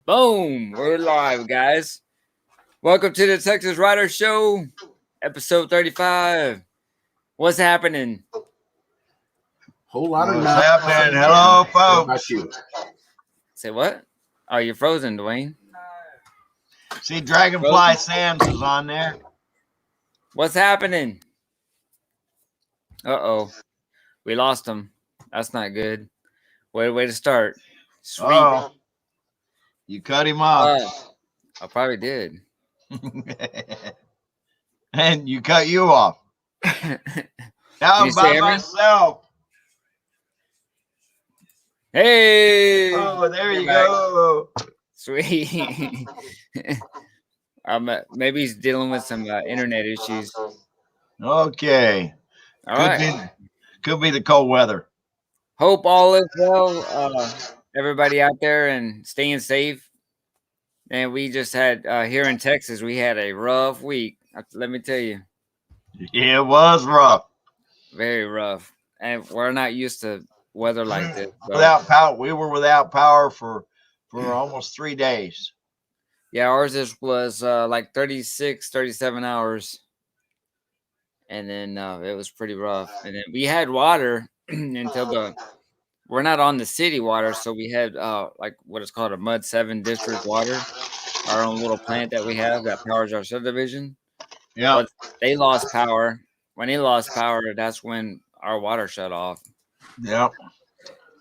Boom! We're live, guys. Welcome to the Texas Rider Show, episode 35. What's happening? Whole lot of What's nothing. happening? Hello, What about folks. you? Say what? Oh, you're frozen, Dwayne. See, Dragonfly Sands is on there. What's happening? Uh-oh. We lost him. That's not good. Way to start. Sweet. Oh, you cut him off. I probably did. And you cut you off. How you say about every- myself? Hey! Oh, there you back. go. Sweet. Maybe he's dealing with some internet issues. Okay. All right. Could be the cold weather. Hope all is well, everybody out there, and staying safe. And we just had here in Texas, we had a rough week. Let me tell you, Yeah, it was rough. very rough. And we're not used to weather like this. So. Without power, we were without power for almost 3 days. Yeah, ours was like 36, 37 hours. And then it was pretty rough. And then we had water until we're not on the city water, so we had like what is called a Mud 7 district water, our own little plant that we have that powers our subdivision. Yeah. But they lost power. When they lost power, that's when our water shut off. Yep.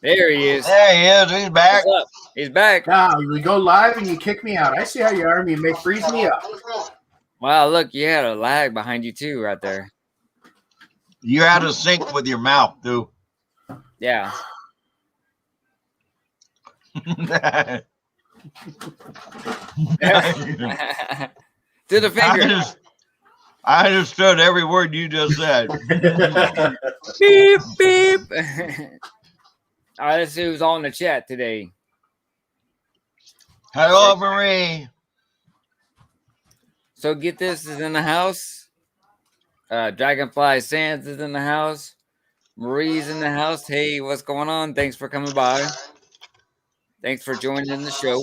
There he is. There he is. He's back. What's up? He's back. Now we go live and you kick me out. I see how you are. You may freeze me up. Wow, look, you had a lag behind you too, right there. You're out of sync with your mouth, dude. Yeah. To the finger. I understood every word you just said. Beep, beep. All right, let's see who's on the chat today. Hello, Marie. So get this is in the house. Dragonfly Sands is in the house. Marie's in the house. Hey, what's going on? Thanks for coming by. Thanks for joining the show.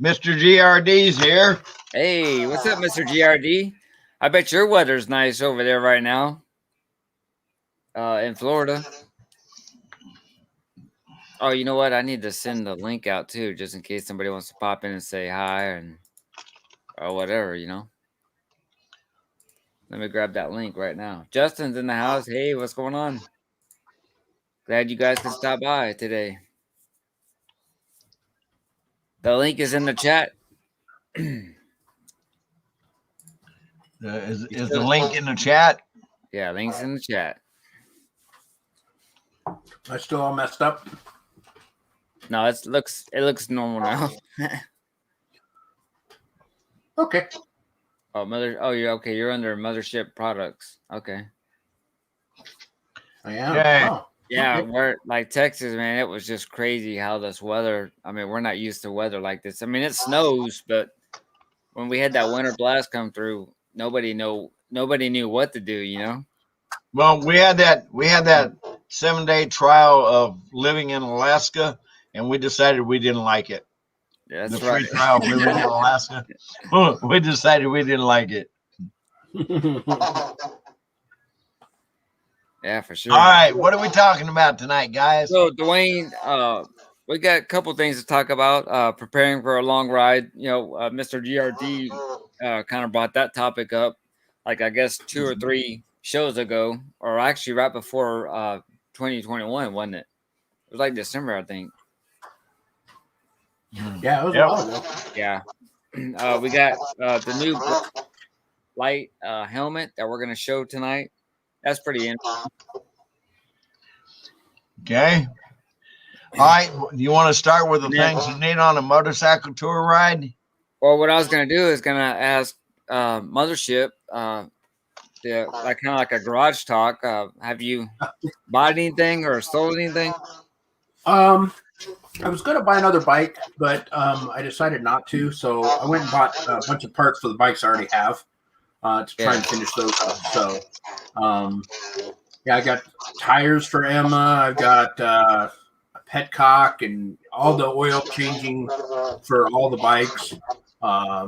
Mr. GRD's here. Hey, what's up, Mr. GRD? I bet your weather's nice over there right now. In Florida. Oh, you know what? I need to send the link out too, just in case somebody wants to pop in and say hi or whatever, you know. Let me grab that link right now. Justin's in the house. Hey, what's going on? Glad you guys could stop by today. The link is in the chat. Is the link in the chat? Yeah, link's in the chat. Am I still all messed up? No, it looks normal now. Okay. Oh, you're okay. You're under Mothership Products. Okay. I am. Okay. Oh. Yeah, Okay. we're like Texas, man. It was just crazy how this weather. I mean, we're not used to weather like this. I mean, it snows, but when we had that winter blast come through, nobody knew what to do. You know. Well, we had that 7-day trial of living in Alaska, and we decided we didn't like it. Yeah, The that's free right. trial of living in Alaska. We decided we didn't like it. Yeah, for sure. All right, what are we talking about tonight, guys? So, Dwayne, we got a couple things to talk about. Preparing for a long ride. You know, Mr. GRD kind of brought that topic up, like I guess 2 or 3 shows ago, or actually right before 2021, wasn't it? It was like December, I think. Yeah, it was Yep. a while ago. Yeah. We got the new light helmet that we're going to show tonight. That's pretty interesting. Okay. All right, you want to start with the things you need on a motorcycle tour ride? Well, what I was going to do is going to ask Mothership, like kind of like a garage talk. Have you bought anything or sold anything? I was going to buy another bike, but I decided not to. So I went and bought a bunch of parts for the bikes I already have to try and finish those up. So, yeah, I got tires for Emma. I've got petcock and all the oil changing for all the bikes,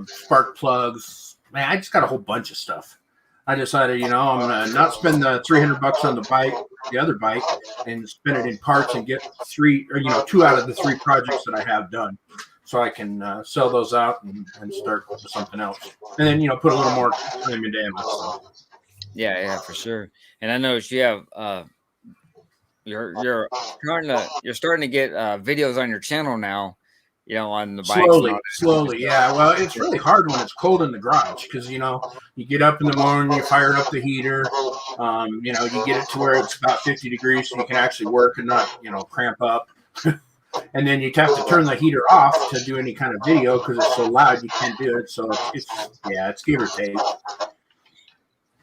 spark plugs. Man, I just got a whole bunch of stuff. I decided, I'm gonna not spend the $300 on the other bike, and spend it in parts and get 2 out of the 3 projects that I have done, so I can sell those out and start with something else, and then put a little more time into Amazon. Yeah, for sure. And I noticed you have you're starting to get videos on your channel now, on the bikes. Slowly. Yeah. Well, it's really hard when it's cold in the garage because, you get up in the morning, you fire up the heater, you get it to where it's about 50 degrees so you can actually work and not, cramp up. And then you have to turn the heater off to do any kind of video because it's so loud you can't do it. So it's give or take.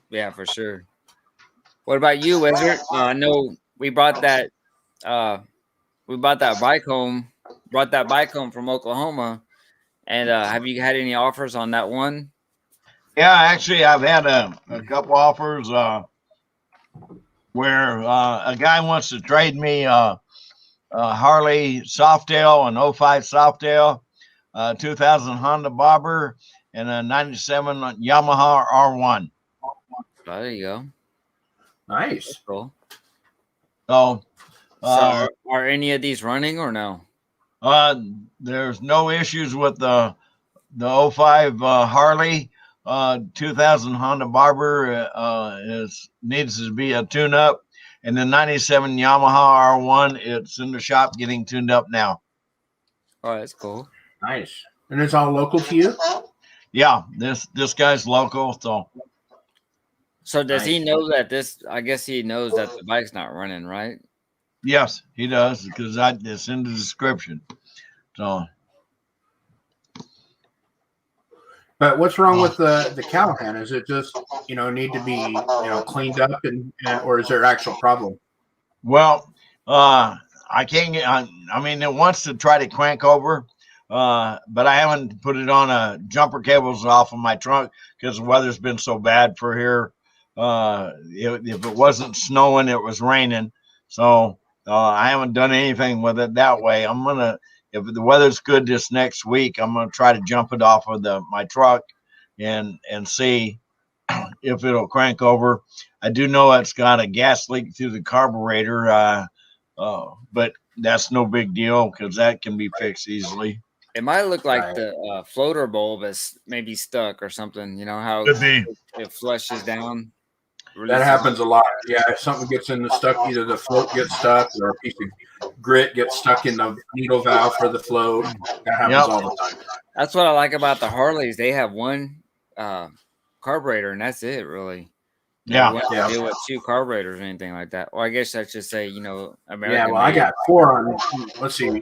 Yeah, for sure. What about you, Wizard? I know we brought that bike home. Brought that bike home from Oklahoma, and have you had any offers on that one? Yeah, actually, I've had a couple offers where a guy wants to trade me a Harley Softail, an 05 Softail, 2000 Honda Bobber, and a 97 Yamaha R1. Oh, there you go. Nice. That's cool. So are any of these running or no? There's no issues with the 05 Harley. 2000 Honda Barber needs to be a tune-up, and the 97 Yamaha R1, it's in the shop getting tuned up now. Oh, that's cool. Nice. And it's all local to you? Yeah, this guy's local, So does he know that I guess he knows that the bike's not running, right? Yes, he does, because it's in the description. So, but what's wrong with the Callahan? Is it just need to be cleaned up, and or is there an actual problem? Well, I can't get. I mean, it wants to try to crank over, but I haven't put it on jumper cables off of my trunk because the weather's been so bad for here. If it wasn't snowing, it was raining, so I haven't done anything with it that way. I'm gonna, if the weather's good this next week, I'm gonna try to jump it off of my truck and see if it'll crank over. I do know it's got a gas leak through the carburetor, but that's no big deal because that can be fixed easily. It might look like the floater bulb is maybe stuck or something. You know how Could be. It flushes down. That happens a lot. Yeah, if something gets in the stuck, either the float gets stuck or a piece of grit gets stuck in the needle valve for the float. That happens all the time. That's what I like about the Harleys. They have one carburetor, and that's it, really. Yeah. They don't deal with 2 carburetors or anything like that. Or I guess I should say, American. Yeah, well, I got 4 on. Let's see. 2 of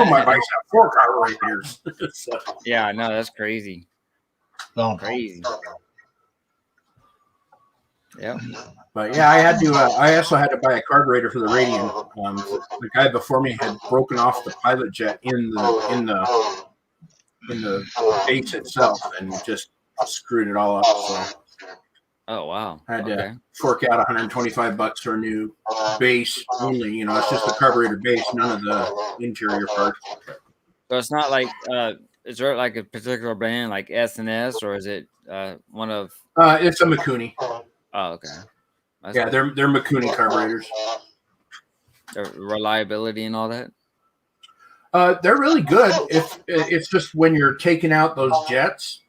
my bikes have 4 carburetors. So. Yeah, no, that's crazy. So crazy. Yeah. But yeah, I also had to buy a carburetor for the Radian. The guy before me had broken off the pilot jet in the base itself and just screwed it all up. So. Oh wow! I had to fork out $125 for a new base only. It's just the carburetor base, none of the interior parts. So it's not like is there like a particular brand like S&S, or is it one of? It's a Mikuni. Oh, okay. That's cool. They're Mikuni carburetors. The reliability and all that. They're really good. It's just when you're taking out those jets,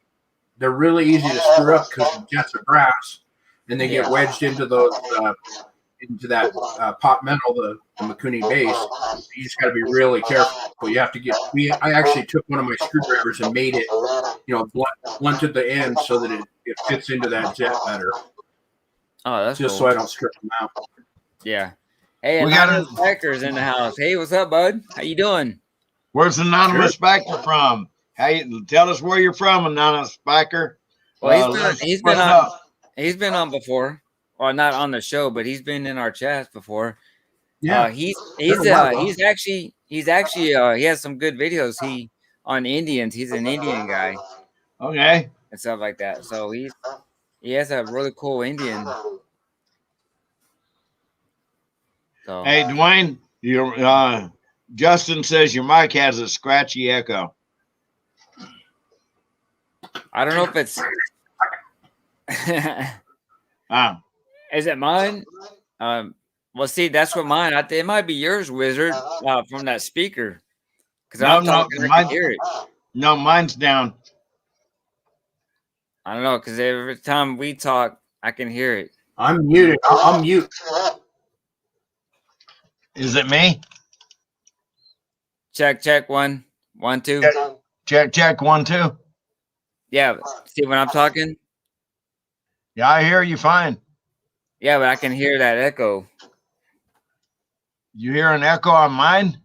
they're really easy to screw up because the jets are brass and they get wedged into those into that pot metal, the Mikuni base. You just got to be really careful. You have to get. I actually took one of my screwdrivers and made it, blunted the end so that it fits into that jet better. Oh, that's just cool. So I don't strip them out. Yeah. Hey, Anonymous Backers in the house. Hey, what's up, bud? How you doing? Where's Anonymous Backer from? Tell us where you're from, Anonymous Backer. Well, he's been on before. Well, not on the show, but he's been in our chats before. Yeah. He has some good videos. On Indians. He's an Indian guy. Okay. And stuff like that. So he has a really cool Indian. So. Hey, Dwayne, Justin says your mic has a scratchy echo. I don't know if it's. Is it mine? Well, see, that's what mine. It might be yours, Wizard, from that speaker. Because I'm talking, I can hear it. No, mine's down. I don't know, because every time we talk, I can hear it. I'm muted. I'll mute. Is it me? Check 1, 1, 2. Check 1, 2. Yeah, see when I'm talking? Yeah, I hear you fine. Yeah, but I can hear that echo. You hear an echo on mine?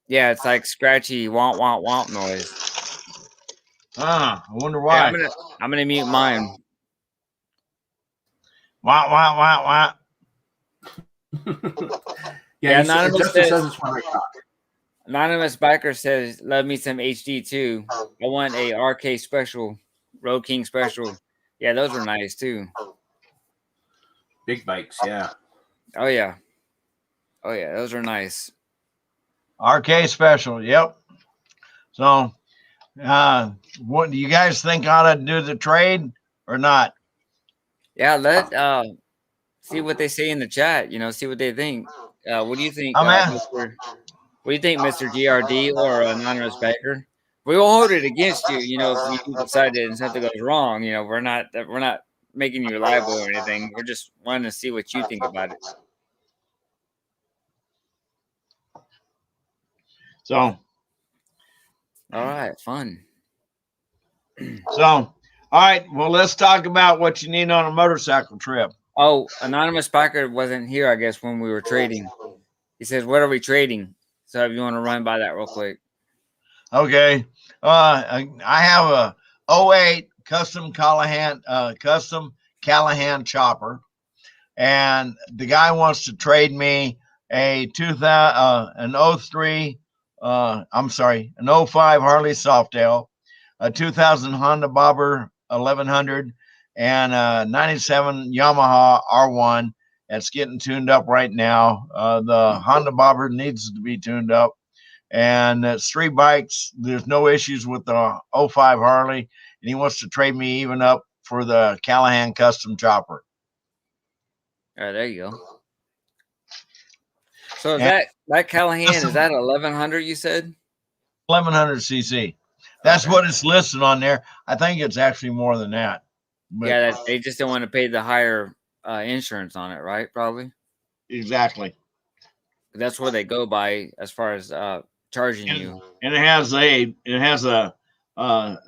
Yeah, it's like scratchy womp womp womp noise. I wonder why. Yeah, I'm gonna mute mine. Wah wah wah wah. Yeah, Anonymous says it's when I talk. Anonymous Biker says, "Love me some HD too. I want a RK special, Road King special. Yeah, those are nice too. Big bikes, yeah. Oh yeah, those are nice. RK special, yep. So, what do you guys think ought to do the trade or not? Yeah, let see what they say in the chat. See what they think. What do you think, Mr. What do you think, Mr. GRD or Anonymous Baker? We won't hold it against you. If you decide that something goes wrong, we're not making you liable or anything. We're just wanting to see what you think about it. So, all right, fun. So, all right. Well, let's talk about what you need on a motorcycle trip. Oh, Anonymous Baker wasn't here, I guess, when we were trading. He says, "What are we trading?" So, if you want to run by that real quick. Okay. I have a 08 custom Callahan chopper, and the guy wants to trade me an 03 an 05 Harley Softail, a 2000 Honda Bobber 1100, and a 97 Yamaha R1 that's getting tuned up right now. The Honda Bobber needs to be tuned up. And it's 3 bikes. There's no issues with the 05 Harley. And he wants to trade me even up for the Callahan custom chopper. All right, there you go. So is that Callahan, is that 1100 you said? 1100 cc. That's what it's listed on there. I think it's actually more than that. But yeah, they just don't want to pay the higher insurance on it, right? Probably. Exactly. That's where they go by as far as charging you. And it has a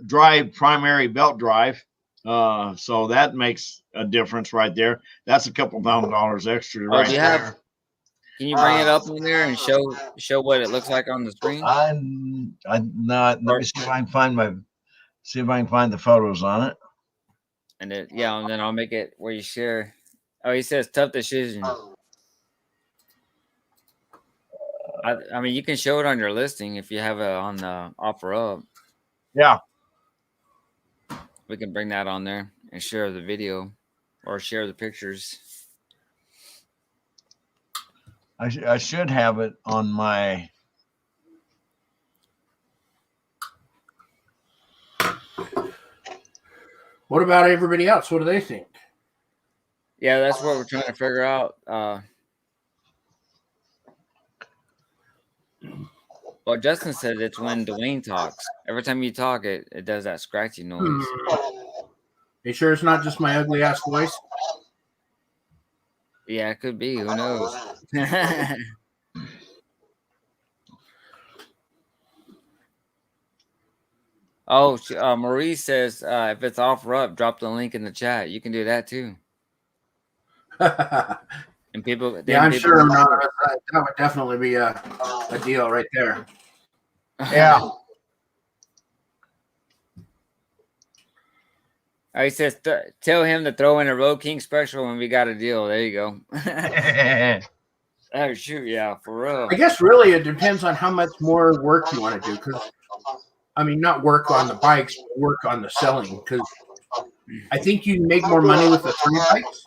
drive, primary belt drive. So that makes a difference right there. That's a couple $1,000 extra right there. Can you bring it up on there and show what it looks like on the screen? I'm not. Let me see if I can find the photos on it. And then I'll make it where you share. Oh, he says tough decision. I mean, you can show it on your listing if you have it on the offer up. Yeah. We can bring that on there and share the video or share the pictures. I should have it on my. What about everybody else? What do they think? Yeah, that's what we're trying to figure out. Well, Justin said it's when Dwayne talks. Every time you talk, it does that scratchy noise. You sure it's not just my ugly ass voice? Yeah, it could be. Who knows? Oh, Marie says if it's offer up, drop the link in the chat. You can do that too. And people, yeah, I'm sure that would definitely be a deal right there. Yeah. He says, tell him to throw in a Road King special when we got a deal. There you go. Oh, shoot. Yeah, for real. I guess really it depends on how much more work you want to do. Because, I mean, not work on the bikes, but work on the selling. Because I think you can make more money with the 3 bikes.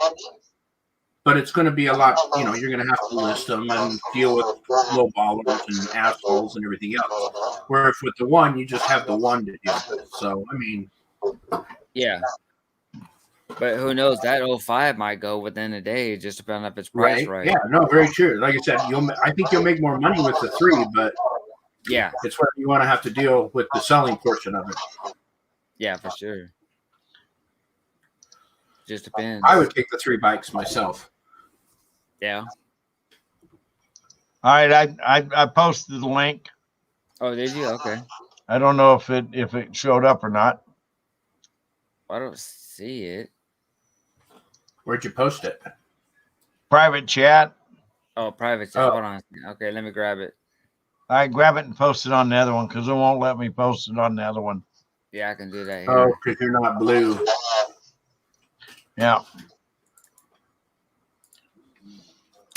but it's going to be a lot. You know, you're going to have to list them and deal with low ballers and assholes and everything else. Where if with the one, you just have the one to deal with. So I mean, Yeah. But who knows? That 05 might go within a day, just depending if it's priced right. Yeah, no, very true. Like I said, I think you'll make more money with the 3, but yeah, it's where you want to have to deal with the selling portion of it. Yeah, for sure. Just depends. I would take the 3 bikes myself. Yeah. All right, I posted the link. Oh, did you? Okay. I don't know if it showed up or not. I don't see it. Where'd you post it? Private chat. Oh, private chat. Hold on. Okay, let me grab it. All right, grab it and post it on the other one because it won't let me post it on the other one. Yeah, I can do that here. Oh, because you're not blue. Yeah.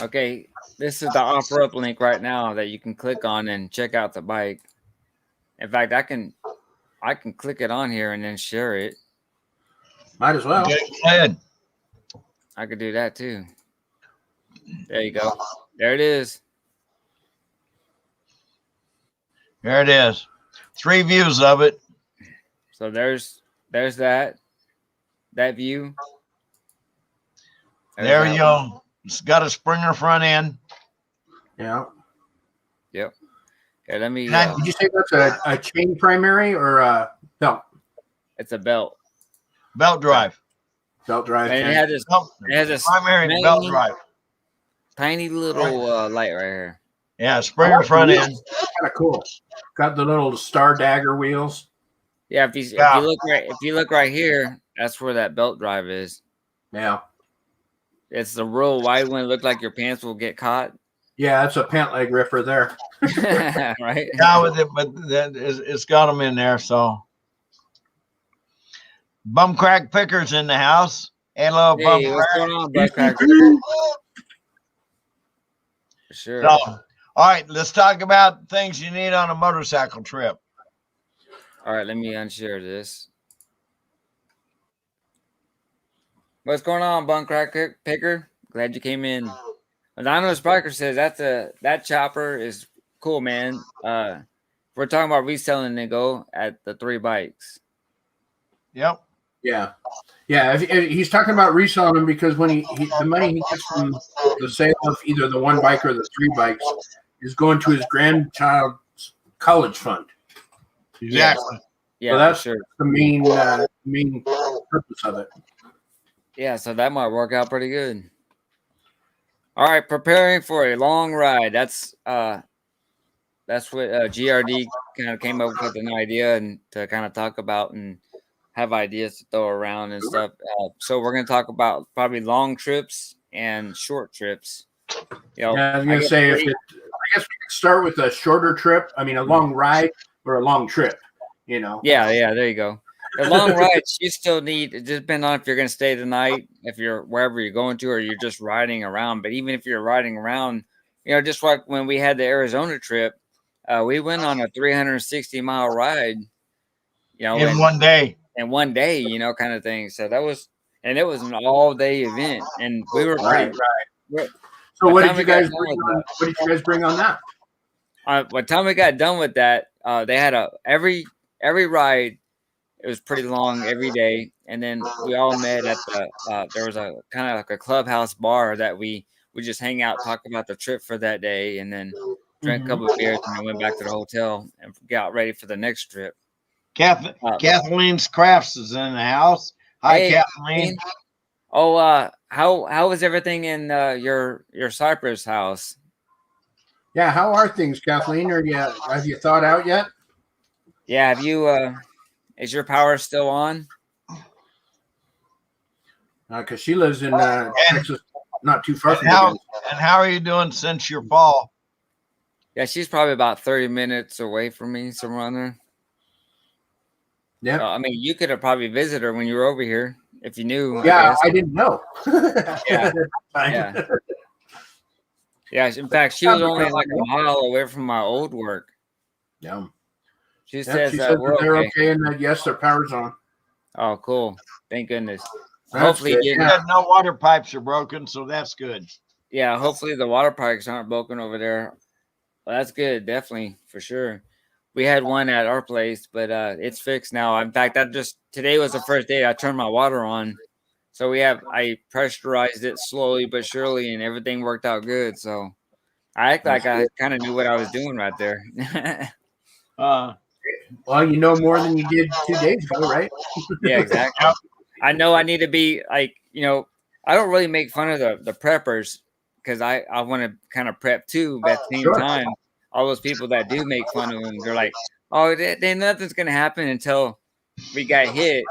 Okay, this is the offer up link right now that you can click on and check out the bike. In fact, I can click it on here and then share it. Might as well. Okay, go ahead. I could do that too. There you go. There it is. There it is. 3 views of it. So there's that view. There you go. It's got a Springer front end. Yeah. Yep. Okay, let me. Did you say that's a chain primary or a belt? It's a belt. Belt drive. Belt drive. And it has this primary belt drive. Tiny little light right here. Yeah, Springer front end. Kind of cool. Got the little star dagger wheels. Yeah, if you look right here, that's where that belt drive is. Yeah. It's the real wide one. It looked like your pants will get caught. Yeah, that's a pant leg ripper there. Right? Yeah, with it, but it's got them in there. So, Bum Crack Picker's in the house. Hello, Hey, Bum what's Crack. going on, Bum Crack Picker? Sure. So, all right, let's talk about things you need on a motorcycle trip. All right, let me unshare this. What's going on, Bum Crack Picker? Glad you came in. Anonymous Biker says that chopper is cool, man. We're talking about reselling and go at the 3 bikes. Yep. Yeah. Yeah. If he's talking about reselling them because when the money he gets from the sale of either the 1 bike or the 3 bikes is going to his grandchild's college fund. Exactly. Yeah, so that's sure. the main purpose of it. Yeah, so that might work out pretty good. All right, preparing for a long ride. That's what GRD kind of came up with an idea and to kind of talk about and have ideas to throw around and stuff. So we're going to talk about probably long trips and short trips. You know, I was going to say, I guess we could start with a shorter trip. I mean, a long ride or a long trip, you know? Yeah, there you go. The long rides, you still need, it just depends on if you're going to stay the night, if you're wherever you're going to, or you're just riding around. But even if you're riding around, you know, just like when we had the Arizona trip, we went on a 360-mile ride, you know, in one day. In one day, you know, kind of thing. So that was, and it was an all-day event, and we were right. So what did you guys bring on that? By the time we got done with that, they had every ride. It was pretty long every day, and then we all met at the. There was a kind of like a clubhouse bar that we just hang out, talk about the trip for that day, and then drank a couple of beers, and then went back to the hotel and got ready for the next trip. Kathleen's Crafts is in the house. Hi, hey, Kathleen. Oh, how was everything in your Cypress house? Yeah, how are things, Kathleen? Have you thought out yet? Yeah, have you? Is your power still on? Because she lives in Texas, not too far from here. And how are you doing since your fall? Yeah, she's probably about 30 minutes away from me, somewhere on there. Yeah. I mean, you could have probably visited her when you were over here if you knew. Yeah, I didn't know. Yeah. In fact, she was only like a mile away from my old work. Yeah. She says they're okay, and that yes, their power's on. Oh, cool! Thank goodness. hopefully good. getting, Yeah, no water pipes are broken, so that's good. yeah, hopefully the water pipes aren't broken over there. Well, that's good, definitely for sure. We had one at our place, but it's fixed now. In fact, today was the first day I turned my water on. So I pressurized it slowly but surely, and everything worked out good. So I act like I kind of knew what I was doing right there. Uh, Well, you know more than you did 2 days ago, right? Yeah, exactly. Yep. I know I need to be like, I don't really make fun of the preppers because I want to kind of prep too. But at the same Sure. time, all those people that do make fun of them, they're like, oh, then nothing's gonna happen until we got hit,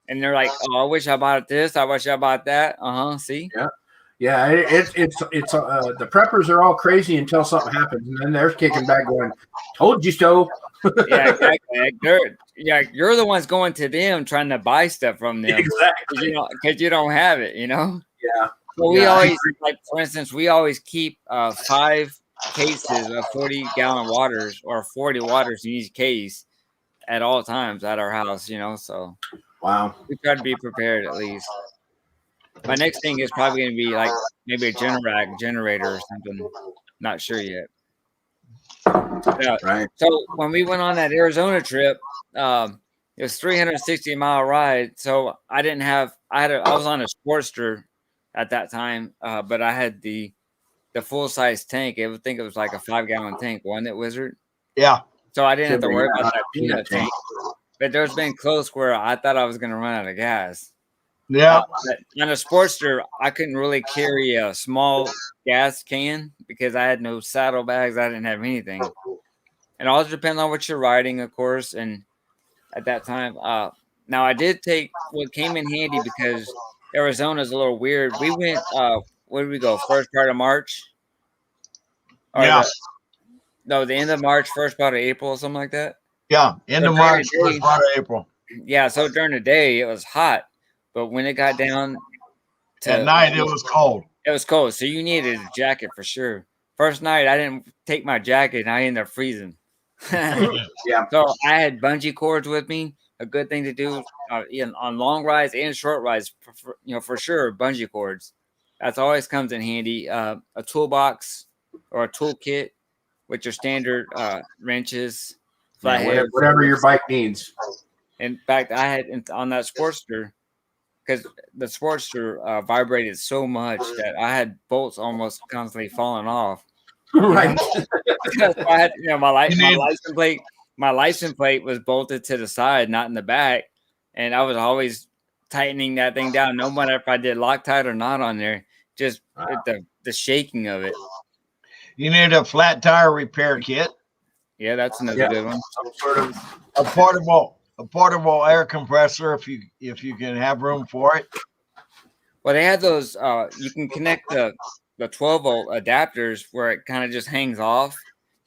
and they're like, oh, I wish I bought this, I wish I bought that. See, Yeah, it's the preppers are all crazy until something happens, and then they're kicking back, going, "Told you so." yeah, exactly. Like, you're the ones going to them trying to buy stuff from them Exactly. because you don't have it, Yeah. So we Yeah, I always, like, for instance, we always keep 5 cases of 40-gallon waters or 40 waters in each case at all times at our house, so Wow. we try to be prepared at least. My next thing is probably going to be like maybe a generator or something. Not sure yet. Yeah. Right. So when we went on that Arizona trip, it was 360-mile ride. So I was on a Sportster at that time, but I had the full size tank. I would think it was like a 5-gallon tank, wasn't it, Wizard? yeah. So I didn't have to Should be, worry about yeah. that peanut tank. But there's been close where I thought I was going to run out of gas. Yeah. But on a Sportster, I couldn't really carry a small gas can because I had no saddlebags. I didn't have anything. And it all depends on what you're riding, of course. And at that time, now I did take what came in handy because Arizona's a little weird. We went, where did we go? First part of March? Or Yeah. the end of March, first part of April, or something like that. Yeah. End of March, first part of April. Yeah, so during the day it was hot, but when it got down to At night, it was cold. It was cold, so you needed a jacket for sure. First night, I didn't take my jacket, and I ended up freezing. Yeah. So I had bungee cords with me. A good thing to do on long rides and short rides, for sure, bungee cords. That's always comes in handy. A toolbox or a toolkit with your standard wrenches, flatheads, whatever your bike needs. In fact, I had on that Sportster because the Sportster vibrated so much that I had bolts almost constantly falling off. Right. So I had, my license plate. My license plate was bolted to the side, not in the back, and I was always tightening that thing down, no matter if I did Loctite or not on there. Just the shaking of it. You need a flat tire repair kit. Yeah, that's another good one. Some sort of A portable air compressor if you can have room for it. Well, they had those. You can connect the 12-volt adapters where it kind of just hangs off,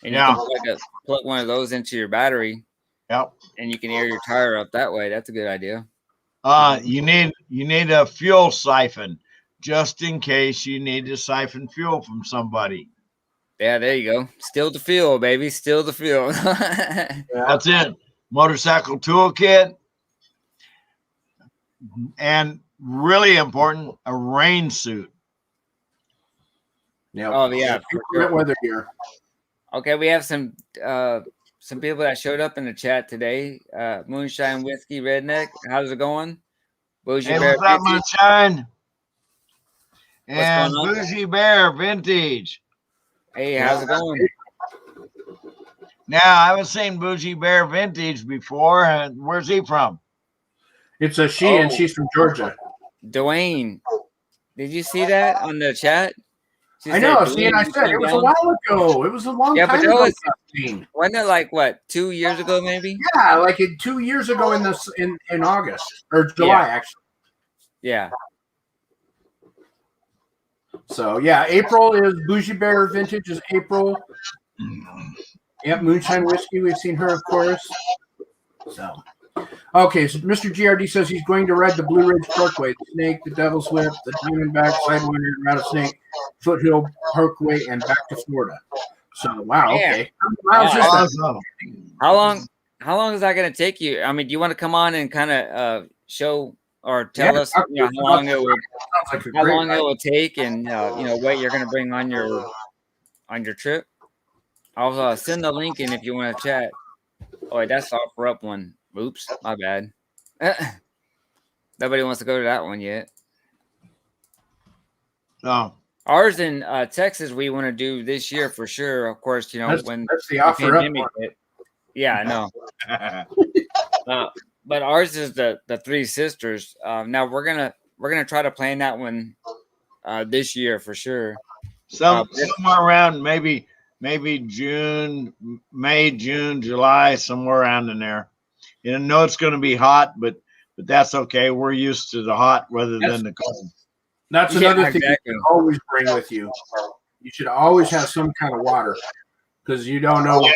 and you can plug one of those into your battery. Yep. And you can air your tire up that way. That's a good idea. You need a fuel siphon just in case you need to siphon fuel from somebody. Yeah, there you go. Still the fuel, baby. Still the fuel. That's it. Motorcycle toolkit, and really important, a rain suit. Yeah. Oh yeah, weather gear. Okay, we have some people that showed up in the chat today. Moonshine Whiskey Redneck, how's it going? Bougie Hey, Bear what's up, Moonshine? And going on? Bougie Bear Vintage. Hey, how's it going? Now, I haven't seen Bougie Bear Vintage before. And where's he from? It's a she, and she's from Georgia. Dwayne, did you see that on the chat? I know. See, and I said it was a while ago. It was a long time ago. Wasn't it like what, 2 years ago, maybe? Yeah, like 2 years ago in August or July, actually. Yeah. So yeah, April is Bougie Bear Vintage is April. Yep, Moonshine Whiskey. We've seen her, of course. So, okay. So Mr. GRD says he's going to ride the Blue Ridge Parkway, the Snake, the Devil's Whip, the Diamondback, Sidewinder, Rattlesnake, Foothill Parkway, and back to Florida. So wow. Okay. How long is that going to take you? I mean, do you want to come on and kind of show or tell us how long it would Sounds like a great ride. take, and what you're gonna bring on your trip. I'll send the link in if you want to chat. Oh wait, that's the offer up one. Oops, my bad. Nobody wants to go to that one yet. Oh, Ours in Texas, we want to do this year for sure. Of course, when that's the offer up one. hit. Yeah, I know. But ours is the Three Sisters. Now we're gonna try to plan that one this year for sure. Somewhere around maybe June, May, June, July, somewhere around in there. I know it's going to be hot, but that's okay. We're used to the hot rather than the cold. That's another thing you can always bring with you. You should always have some kind of water because you don't know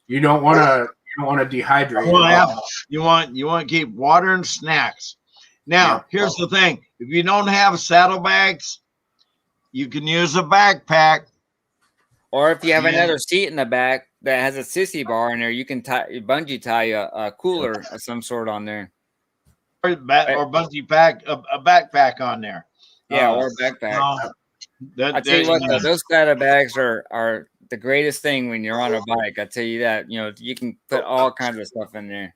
you don't want to dehydrate. You want to keep water and snacks. Now, here's the thing: if you don't have saddlebags, you can use a backpack. Or if you have another seat in the back that has a sissy bar in there, you can bungee tie a cooler of some sort on there. Or bungee pack a backpack on there. Yeah, or a backpack. I tell you what, though, those kind of bags are the greatest thing when you're on a bike. I tell you that. You can put all kinds of stuff in there.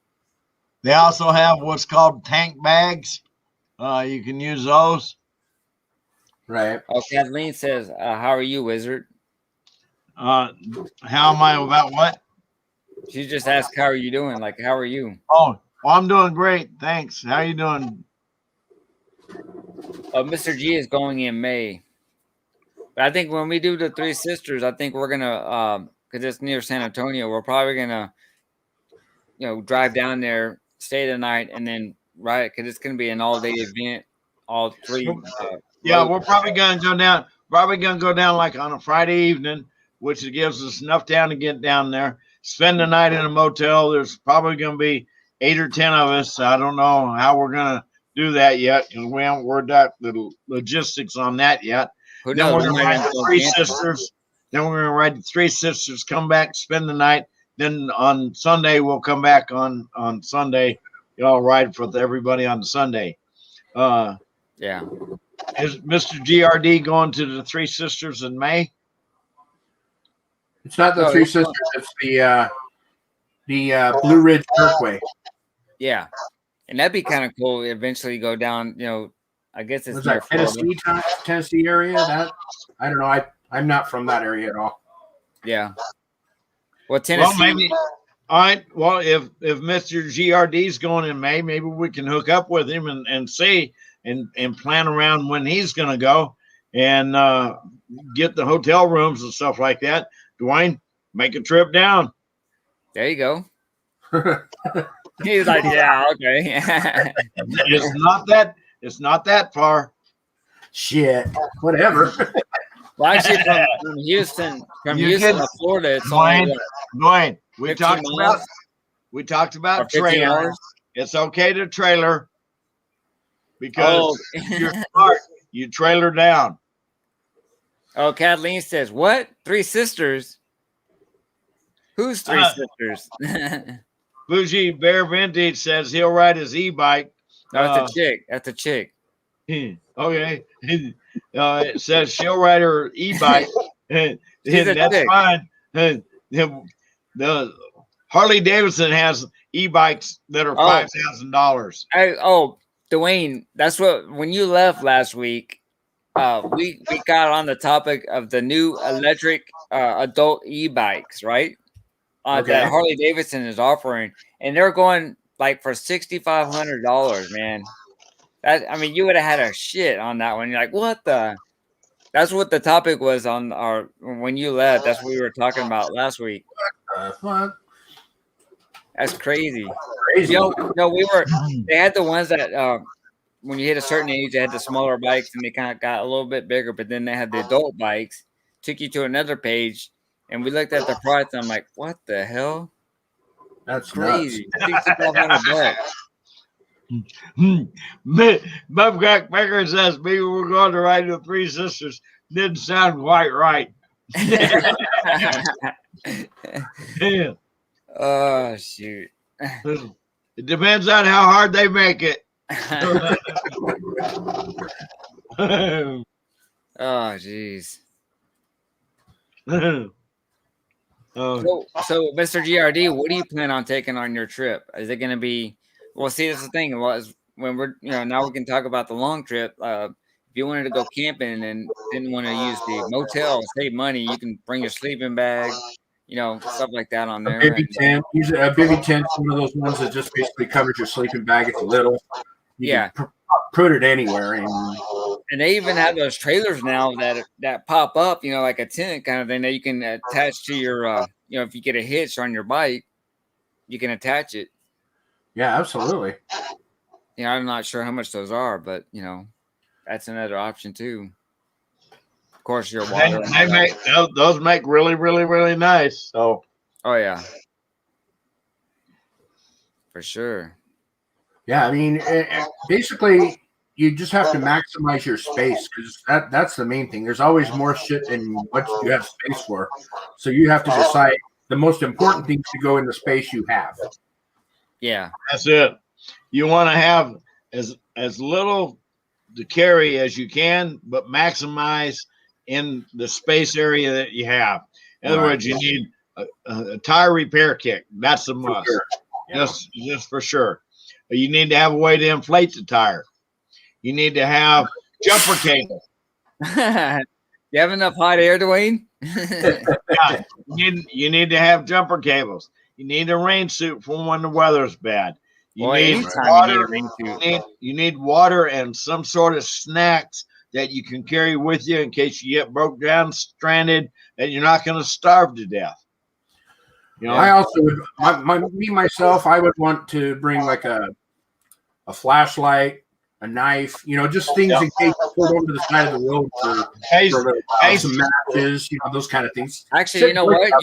They also have what's called tank bags. You can use those. Right. Oh, Kathleen says, "How are you, Wizard?" How am I about what? She just asked, "How are you doing?" Like, how are you? Oh, I'm doing great. Thanks. How you doing? Mr. G is going in May. But I think when we do the Three Sisters, I think we're gonna because it's near San Antonio, we're probably gonna drive down there, stay the night, and then ride because it's gonna be an all-day event. All three. We're probably gonna go down. Probably gonna go down like on a Friday evening, which gives us enough time to get down there, spend the night in a motel. There's probably gonna be 8 or 10 of us. I don't know how we're gonna do that yet because we haven't worked out the logistics on that yet. Then we're going to ride the Three Sisters. Then we're going to ride the Three Sisters, come back, spend the night. Then on Sunday, we'll come back on Sunday. Y'all ride with everybody on Sunday. Yeah. Is Mr. GRD going to the Three Sisters in May? It's not the Three Sisters. It's the Blue Ridge Parkway. Yeah. And that'd be kind of cool. Eventually go down, I guess it's that Tennessee area. That I don't know. I'm not from that area at all. Yeah. Well, Tennessee. Well, maybe. All right. Well, if Mr. GRD's going in May, maybe we can hook up with him and see and plan around when he's going to go and get the hotel rooms and stuff like that. Dwayne, make a trip down. There you go. He's like, yeah, okay. It's not that far. Shit, whatever. Well, actually, from Houston to Florida, it's only Dwayne, we talked about trailers. It's okay to trailer because you're smart. You trailer down. Oh, Kathleen says, "What? Three Sisters? Who's Three Sisters?" Bougie Bear Vintage says he'll ride his e-bike. No, that's a chick. That's a chick. Okay. It says she'll ride her e-bike. and that's chick. Fine. The Harley Davidson has e-bikes that are $5,000. Dwayne, that's what when you left last week, we got on the topic of the new electric adult e-bikes, right? That Harley Davidson is offering, and they're going like for $6,500, man. You would have had a shit on that one. You're like, what the? That's what the topic was on when you left. That's what we were talking about last week. What? That's crazy. We were. They had the ones that when you hit a certain age, they had the smaller bikes, and they kind of got a little bit bigger. But then they had the adult bikes. Took you to another page. And we looked at the price, and I'm like, "What the hell? That's crazy! $6,500." Bob Crackbaker says, "Maybe we're going to ride the Three Sisters." Didn't sound quite right. Oh shoot! It depends on how hard they make it. Oh, jeez. Oh, So, Mr. GRD, what do you plan on taking on your trip? Is it going to be? Well, see, that's the thing. Was when we're now we can talk about the long trip. If you wanted to go camping and didn't want to use the motel, save money, you can bring your sleeping bag, stuff like that on A there. bivy And tent. Usually a bivy tent is one of those ones that just basically covers your sleeping bag. It's little. You yeah, can put it anywhere. And they even have those trailers now that pop up, like a tent kind of thing that you can attach to your, if you get a hitch on your bike, you can attach it. yeah, absolutely. I'm not sure how much those are, but that's another option too. Of course, your water. they make those make really, really, really nice. So, Oh yeah, for sure. Yeah, I mean, basically, you just have to maximize your space because that's the main thing. There's always more shit than what you have space for. So you have to decide the most important things to go in the space you have. Yeah, that's it. You want to have as little to carry as you can, but maximize in the space area that you have. In other words, you need a tire repair kit. That's a must. Sure. Yeah. Just for sure. You need to have a way to inflate the tire. You need to have jumper cable. You have enough hot air, Dwayne? Yeah, you need to have jumper cables. You need a rain suit for when the weather's bad. You need water. You need water and some sort of snacks that you can carry with you in case you get broke down, stranded, and you're not going to starve to death. I also would, myself, I would want to bring like a flashlight, a knife, just things in case you pull over the side of the road for some matches, those kind of things. Actually, you know what?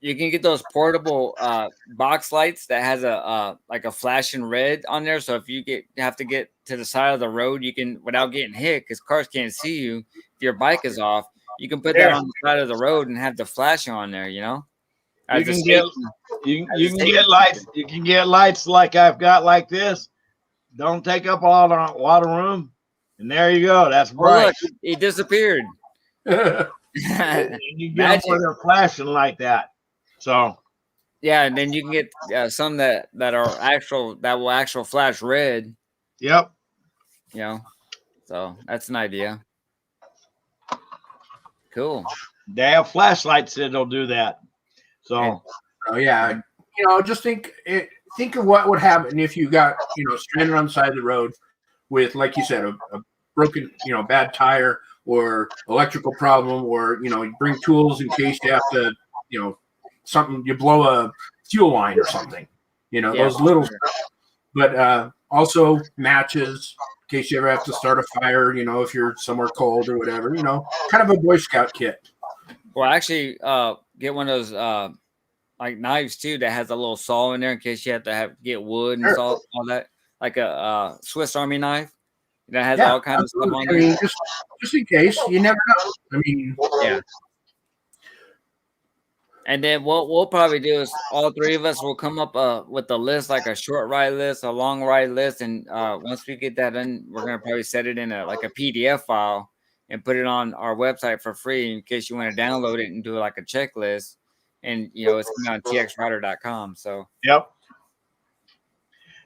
You can get those portable box lights that has a like a flashing red on there. So if you have to get to the side of the road, you can, without getting hit, because cars can't see you. If your bike is off, you can put that on the side of the road and have the flashing on there. You can get lights. You can get lights like I've got like this. Don't take up a lot of room, and there you go. That's bright. Look, it disappeared. And you get them where they're flashing like that. So, yeah, and then you can get some that will actual flash red. Yep. So that's an idea. Cool. They have flashlights that'll do that. So, yeah, just think of what would happen if you got stranded on the side of the road with, like you said, a broken bad tire or electrical problem, or you bring tools in case you have to something, you blow a fuel line or something, those little stuff. But also matches in case you ever have to start a fire, if you're somewhere cold or whatever, kind of a Boy Scout kit. Well, actually, get one of those like knives too that has a little saw in there in case you have to get wood and saw all that, like a Swiss Army knife that has all kinds of stuff on there. Just in case, you never know. Yeah. And then what we'll probably do is all three of us will come up with a list, like a short ride list, a long ride list, and once we get that in, we're gonna probably set it in a PDF file and put it on our website for free in case you want to download it and do like a checklist. And it's on txrider.com. So yep.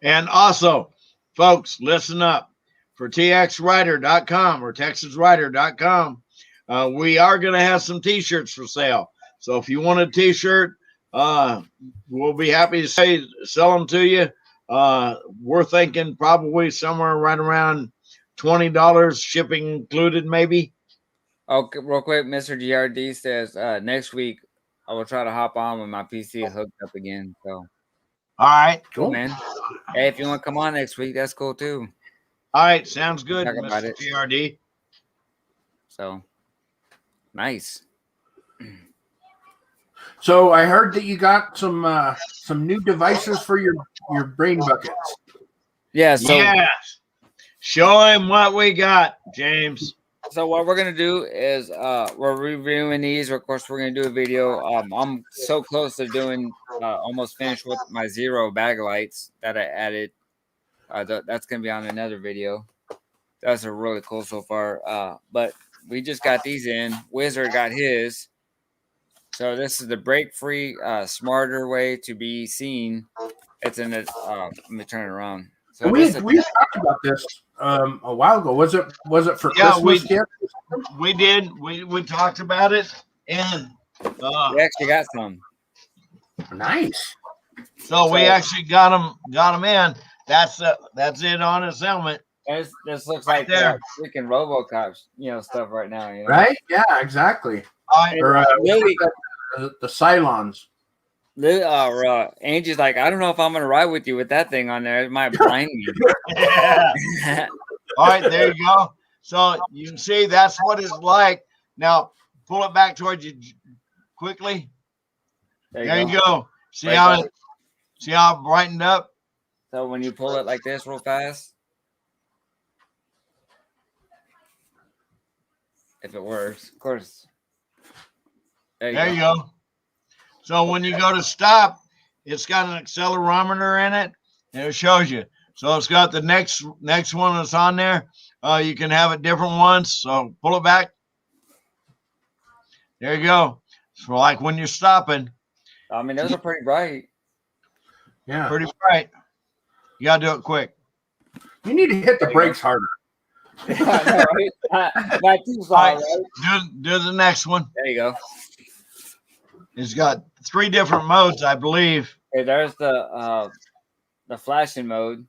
And also, folks, listen up. For txrider.com or texasrider.com, we are going to have some t-shirts for sale. So if you want a t-shirt, we'll be happy to sell them to you. We're thinking probably somewhere right around $20, shipping included, maybe. Okay, real quick, Mr. GRD says next week I will try to hop on with my PC hooked up again. So, all right, cool, man. Hey, if you want to come on next week, that's cool too. All right, sounds good, Talk about Mr. GRD. So, nice. So I heard that you got some new devices for your brain buckets. Yeah. So yes. Show him what we got, James. So what we're gonna do is we're reviewing these. Of course, we're gonna do a video. I'm so close to doing almost finished with my zero bag lights that I added. That's gonna be on another video. That's a really cool so far. But we just got these in. Wizard got his. So this is the break free, smarter way to be seen. It's in it. Let me turn it around. So And we this had, is we had talked about this a while ago. Was it for Yeah, Christmas gift? we did. We talked about it, and we actually got some. Nice. so we actually got them in. That's it on his helmet. This looks Right like there. freaking RoboCop, stuff right now. Right? Yeah, exactly. I, Or Lily, the Cylons. Angie's like, I don't know if I'm gonna ride with you with that thing on there. It might blind me. yeah. All right, there you go. So you can see that's what it's like. Now pull it back towards you quickly. There you go. See Right how there. see how it brightened up? So when you pull it like this real fast, if it works, of course. There you go. So when you go to stop, it's got an accelerometer in it, and it shows you. So it's got the next one that's on there. You can have it different ones. So pull it back. There you go. So like when you're stopping. I mean, those are pretty bright. Yeah. Pretty bright. You gotta do it quick. You need to hit the brakes harder. Not too far, right? Do the next one. There you go. It's got 3 different modes, I believe. Okay, there's the flashing mode.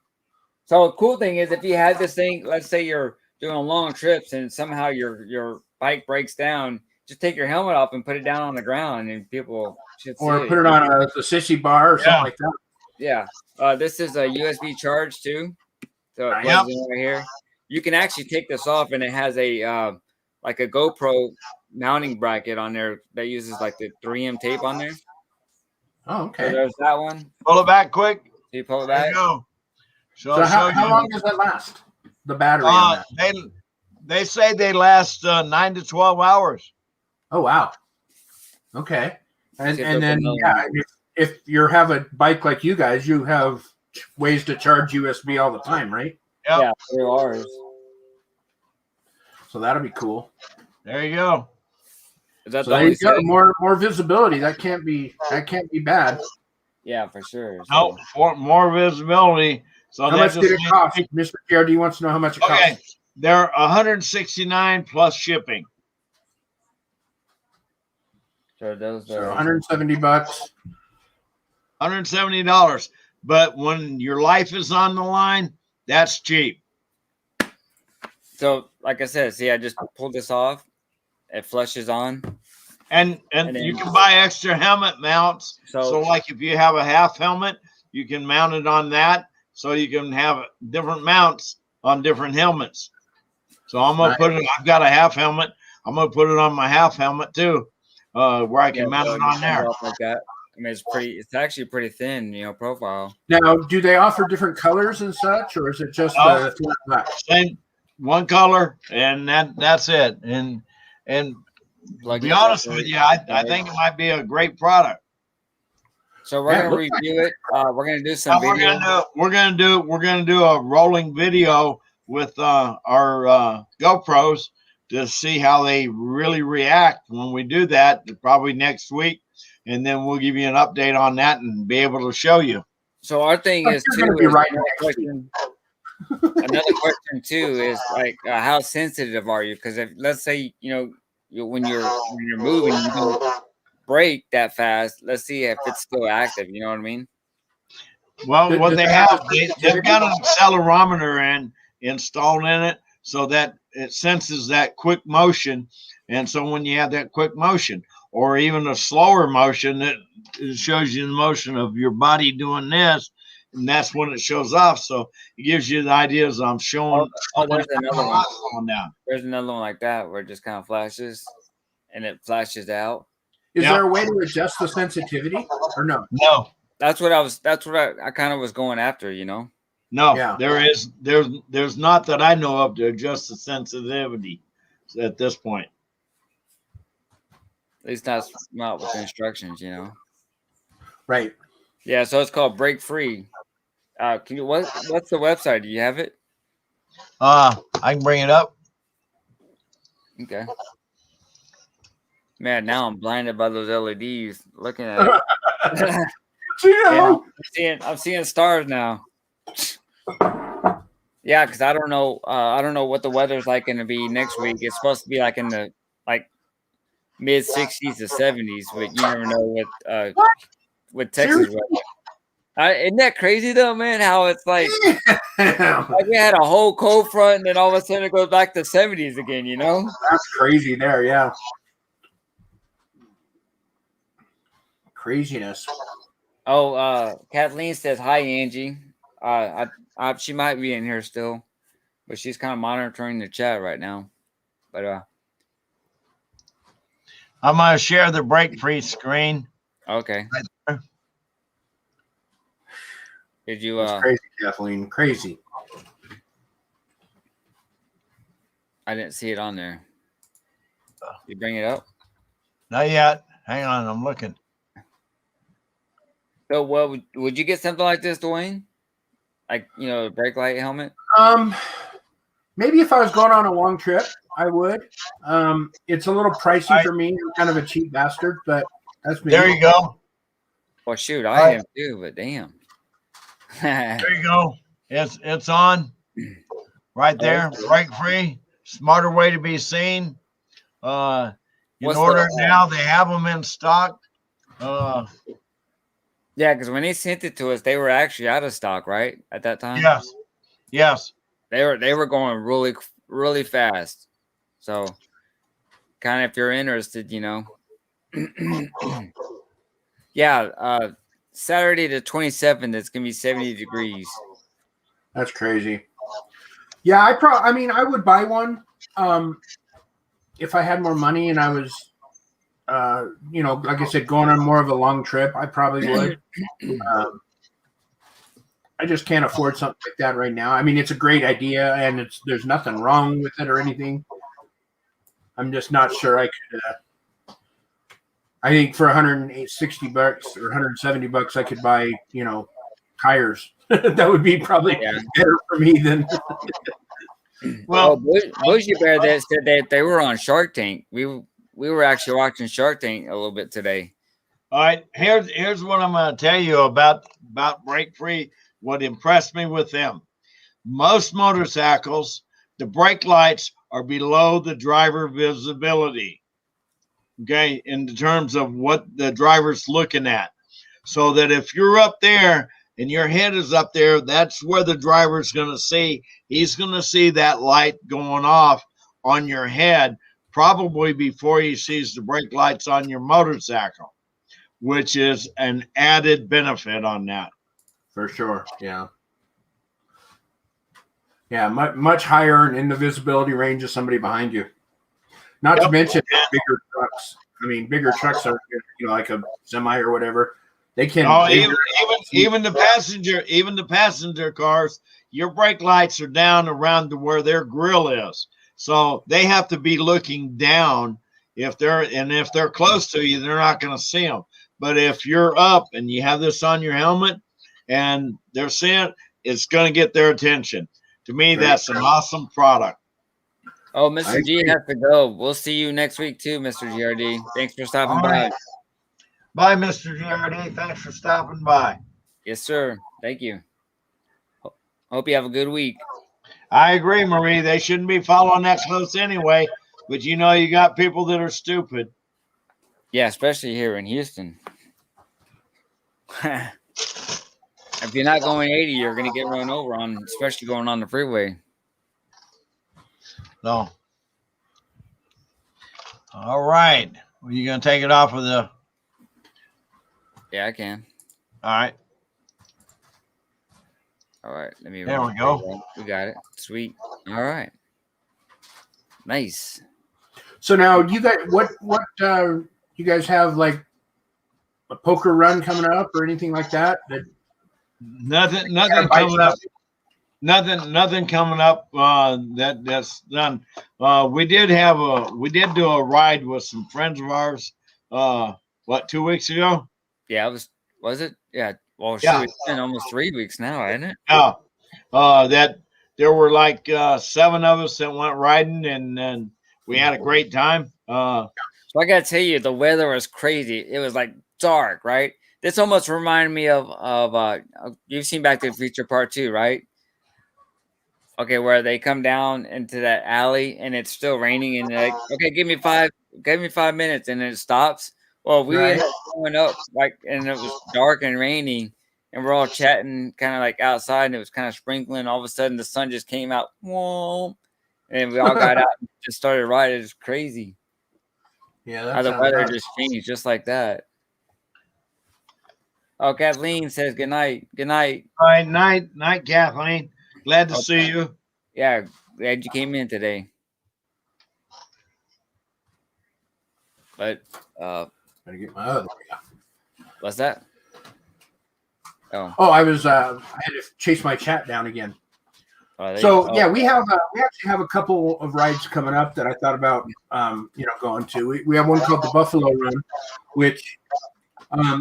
So the cool thing is if you had this thing, let's say you're doing long trips and somehow your bike breaks down, just take your helmet off and put it down on the ground and people should see Or it. put it on the sissy bar or something like that. Yeah. This is a USB charge too. So it Yep. plugs in right here. You can actually take this off and it has a like a GoPro mounting bracket on there that uses like the 3M tape on there. Oh, So okay. there's that one. Pull it back quick. You pull it There back. you go. So how long does that last? The battery on that? They say they last 9 to 12 hours. Oh, wow. Okay. And See if and there's then another one. if you have a bike like you guys, you have ways to charge USB all the time, right? Yep. Yeah, through ours. So that'll be cool. There you go. Is that So the there only you go. set? More visibility. That can't be bad. Yeah, for sure. So, No, for more visibility. So How that much just did it means- cost? Mr. KRD wants to know how much it Okay, costs. they're 169 plus shipping. those So are 170 bucks. $170. But when your life is on the line, that's cheap. so like I said, see, I just pulled this off. It flushes on. And And you then- can buy extra helmet mounts. So- So like if you have a half helmet, you can mount it on that. So you can have different mounts on different helmets. So I'm gonna put it. I've got a half helmet. I'm gonna put it on my half helmet too, where I can mount so it you on can there. go up like that. I mean, it's actually pretty thin, profile. Now, do they offer different colors and such, or is it just No. flat black? Same one color, and that's it. And to be honest with you, I think it might be a great product. So we're Yeah, gonna looks like review it. We're gonna do some Now video. we're gonna do a rolling video with our GoPros to see how they really react when we do that. Probably next week, and then we'll give you an update on that and be able to show you. So our thing is You're too. gonna be is right another next week. question- Another question too is like, how sensitive are you? Because if let's say when you're moving, you don't brake that fast. Let's see if it's still active. You know what I mean? Well, what Does they it have, have they've got an accelerometer installed in it so that it senses that quick motion. And so when you have that quick motion or even a slower motion, it shows you the motion of your body doing this. And that's when it shows off. So it gives you the ideas I'm showing. There's another one. Slowing down. There's another one like that where it just kind of flashes, and it flashes out. Is Yeah. there a way to adjust the sensitivity, or no? No, That's what I kind of was going after. no, Yeah. there's not that I know of to adjust the sensitivity at this point. At least that's not with the instructions. Right. Yeah. So it's called Break Free. Can you what's the website? Do you have it? I can bring it up. Okay. Man, now I'm blinded by those LEDs looking at it. Yeah, I'm seeing stars now. Yeah, because I don't know what the weather's like going to be next week. It's supposed to be like in the like mid 60s to 70s, but you never know with Texas Seriously? weather. Isn't that crazy though, man? How it's like That's we had a whole cold front, and then all of a sudden it goes back to 70s again. You know? crazy there, yeah. Craziness. Oh, Kathleen says hi, Angie. She might be in here still, but she's kind of monitoring the chat right now. But I'm gonna share the break-free screen. okay. Did you? That's crazy, Kathleen. Crazy. I didn't see it on there. You bring it up? Not yet. Hang on, I'm looking. So, what would you get something like this, Dwayne? Like a brake light helmet? Maybe if I was going on a long trip, I would. It's a little pricey for me. I'm kind of a cheap bastard, but that's me. There you go. Well, shoot, I am too, but damn. There you go. It's on right there. Break free. Smarter way to be seen. In order now, they have them in stock. Yeah, because when they sent it to us, they were actually out of stock, right? At that time. Yes. They were going really, really fast. So, kind of if you're interested, Yeah, Saturday the 27th, it's gonna be 70 degrees. That's crazy. Yeah, I would buy one if I had more money and I was, like I said, going on more of a long trip. I probably would. I just can't afford something like that right now. I mean, it's a great idea, and there's nothing wrong with it or anything. I'm just not sure I could. I think for $160 or $170, I could buy, tires. That would be probably better for me than. Well, Bougie Bear that said that they were on Shark Tank. We were actually watching Shark Tank a little bit today. All right, here's what I'm going to tell you about Brake Free. What impressed me with them: most motorcycles, the brake lights are below the driver visibility. Okay, in terms of what the driver's looking at, so that if you're up there and your head is up there, that's where the driver's going to see. He's going to see that light going off on your head probably before he sees the brake lights on your motorcycle, which is an added benefit on that. For sure, yeah. Yeah, much higher in the visibility range of somebody behind you. Not to mention bigger trucks. I mean, bigger trucks are, like a semi or whatever. They can. Even the passenger cars, your brake lights are down around to where their grill is, so they have to be looking down. If they're close to you, they're not going to see them. But if you're up and you have this on your helmet and they're seeing it, it's going to get their attention. To me, that's an awesome product. Oh, Mr. G has to go. We'll see you next week too, Mr. GRD. Thanks for stopping by. Bye, Mr. GRD. Thanks for stopping by. Yes, sir. Thank you. Hope you have a good week. I agree, Marie. They shouldn't be following that close anyway. But you got people that are stupid. Yeah, especially here in Houston. If you're not going 80, you're going to get run over on, especially going on the freeway. No. All right. Well, you going to take it off of the... Yeah, I can. All right. All right. Let me. There we go. We got it. Sweet. All right. Nice. So now you guys, what you guys have, like a poker run coming up or anything like that? Nothing coming up. Nothing coming up. That's done. We did do a ride with some friends of ours. 2 weeks ago? Yeah, was it? Yeah, Well, Yeah. shoot, it's been almost 3 weeks now, ain't it? Yeah. That there were like 7 of us that went riding, and we had a great time. So I gotta tell you, the weather was crazy. It was like dark, right? This almost reminded me of you've seen Back to the Future Part 2, right? Okay, where they come down into that alley and it's still raining and they're like, okay, give me 5 minutes, and then it stops. Well, we Right. ended up going up like, and it was dark and raining, and we're all chatting kind of like outside, and it was kind of sprinkling. All of a sudden, the sun just came out, whoa, and we all got out and just started riding. It was crazy Yeah, how that the sounds weather nice. just changed just like that. Oh, Kathleen says good night. Good night. All right, night, Kathleen. Glad to see you. Yeah, glad you came in today. But Gotta get my other. what's that? Oh, Oh, I had to chase my chat down again. oh, So yeah, we actually have a couple of rides coming up that I thought about, going to. We have one called the Buffalo Run, which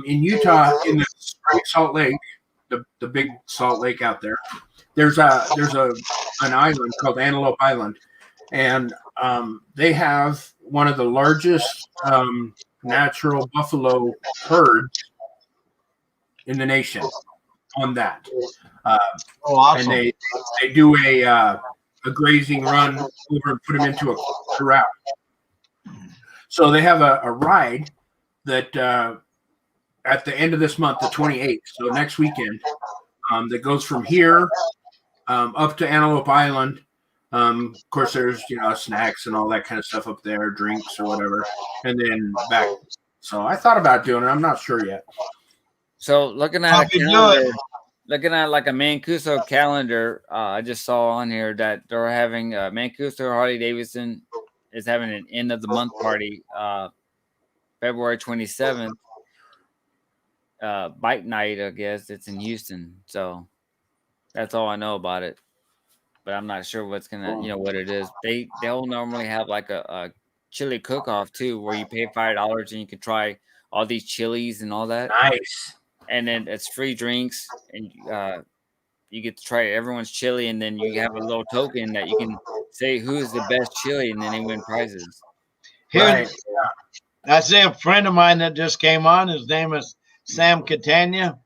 in Utah, in the Great Salt Lake, the big Salt Lake out there, there's an island called Antelope Island, and they have one of the largest natural buffalo herds in the nation on that. Awesome. And they do a grazing run over and put them into a corral. So they have a ride that at the end of this month, the 28th, so next weekend, that goes from here up to Antelope Island. Of course, there's snacks and all that kind of stuff up there, drinks or whatever, and then back. So I thought about doing it. I'm not sure yet. So looking at a calendar, looking at like a Mancuso calendar, I just saw on here that they're having Mancuso Harley Davidson is having an end of the month party, February 27th. Bike night, I guess it's in Houston. So that's all I know about it. But I'm not sure what's gonna, what it is. They'll normally have like a chili cook off too, where you pay $5 and you can try all these chilies and all that. Nice. And then it's free drinks, and you get to try everyone's chili, and then you have a little token that you can say who's the best chili, and then they win prizes. Here, I see a friend of mine that just came on. His name is Sam Catania.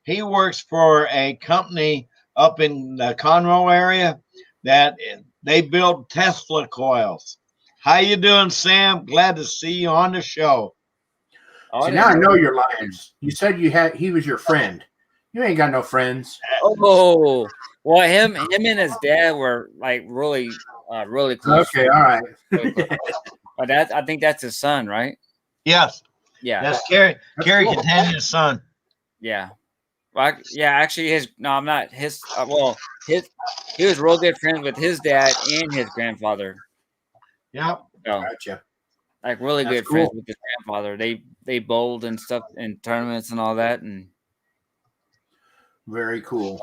He works for a company up in the Conroe area that they build Tesla coils. How you doing, Sam? Glad to see you on the show. So now I know you're lying. You said he was your friend. You ain't got no friends. Oh, well, him and his dad were like really close. Okay, all right. But I think that's his son, right? Yes. Yeah. That's Kerry cool. Catania's son. Yeah. Well, actually, I'm not his. He was real good friends with his dad and his grandfather. Yep. So, Gotcha. Like really good friends with his grandfather. They bowled and stuff in tournaments and all that, and very cool.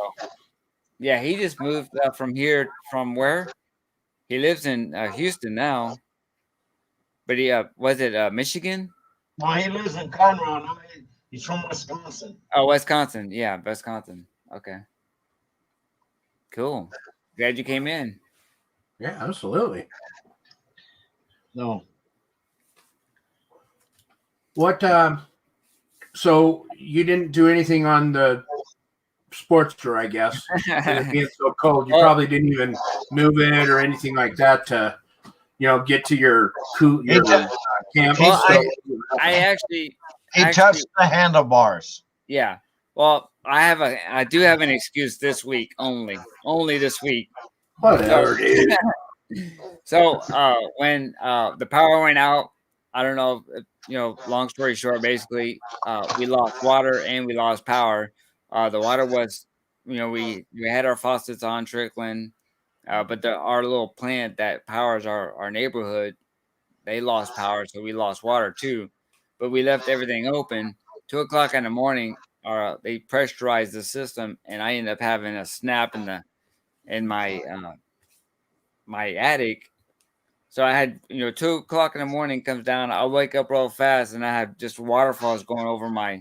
Yeah, he just moved from here. From where? He lives in Houston now. But he was it Michigan? No, he lives in Conroe. No, he's from Wisconsin. Oh, Wisconsin. Yeah, Wisconsin. Okay. Cool. Glad you came in. Yeah, absolutely. No. What? So you didn't do anything on the Sportster, I guess. It being so cold, you probably didn't even move it or anything like that to, get to your camp. Well, I actually touched the handlebars. Yeah. Well, I do have an excuse this week only this week. Whatever, dude. So when the power went out, I don't know, long story short, basically, we lost water and we lost power. The water was, we had our faucets on trickling, but our little plant that powers our neighborhood, they lost power, so we lost water too. But we left everything open. 2:00 in the morning, they pressurized the system, and I ended up having a snap in my my attic. So I had, 2:00 in the morning comes down. I wake up real fast, and I have just waterfalls going over my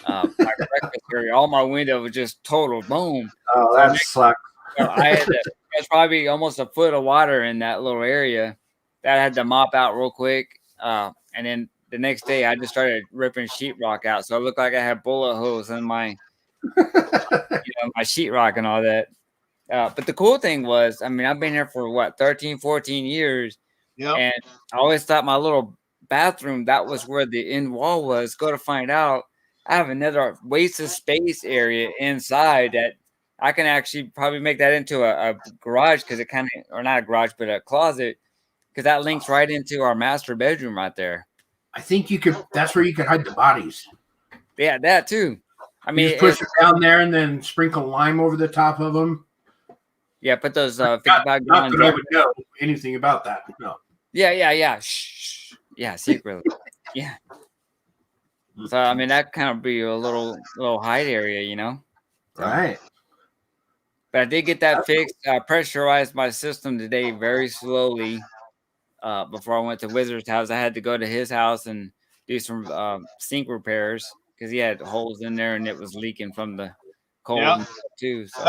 breakfast area. All my window was just total boom. Oh, So that sucks. I had to, there's probably almost a foot of water in that little area that I had to mop out real quick. And then the next day I just started ripping sheetrock out. So it looked like I had bullet holes in my, my sheetrock and all that. But the cool thing was, I mean, I've been here for what, 13, 14 years. Yep. And I always thought my little bathroom, that was where the end wall was. Go to find out, I have another wasted space area inside that I can actually probably make that into a garage because it kind of, or not a garage, but a closet because that links right into our master bedroom right there. I think you could. That's where you could hide the bodies. Yeah, that too. I mean, you just push it down there and then sprinkle lime over the top of them. Yeah, put those 55 not gallons. that I would know anything about that. No. Yeah. Shh. Yeah, secretly. Yeah. So I mean, that kind of be a little hide area, you know. So, Right. but I did get that fixed. I pressurized my system today very slowly. Before I went to Wizard's house, I had to go to his house and do some sink repairs because he had holes in there and it was leaking from the cold too. So.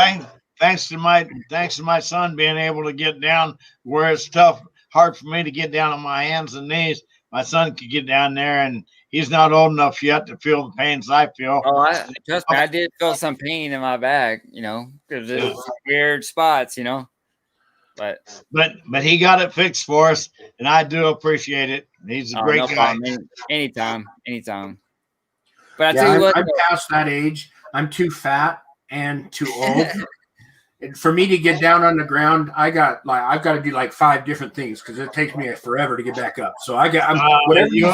Thanks to my son being able to get down where it's hard for me to get down on my hands and knees. My son could get down there, and he's not old enough yet to feel the pains I feel. Oh, trust me, I did feel some pain in my back, because it's weird spots, But he got it fixed for us, and I do appreciate it. He's a great guy. Anytime. But I yeah, tell you what, I'm past that age. I'm too fat and too old. And for me to get down on the ground, I've got to do like 5 different things because it takes me forever to get back up. So whatever you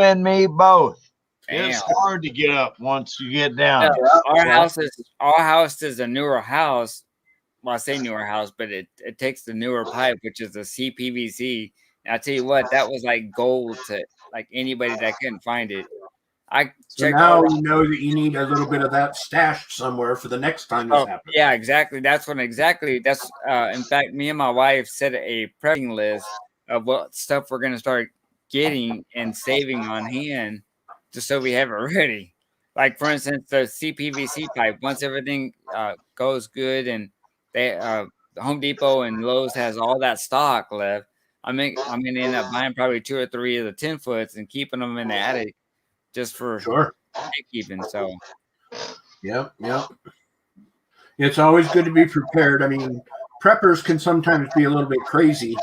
and me both. Damn. It's hard to get up once you get down. Yeah, our house is a newer house. Well, I say newer house, but it takes the newer pipe, which is a CPVC. And I tell you what, that was like gold to like anybody that couldn't find it. So now you know that you need a little bit of that stashed somewhere for the next time this happens. Yeah, exactly. That's in fact, me and my wife set a prepping list of what stuff we're going to start getting and saving on hand just so we have it ready. Like, for instance, the CPVC pipe, once everything goes good and they Home Depot and Lowe's has all that stock left, I'm going to end up buying probably 2 or 3 of the 10-foots and keeping them in the attic. Just for keeping. So, yep. It's always good to be prepared. I mean, preppers can sometimes be a little bit crazy.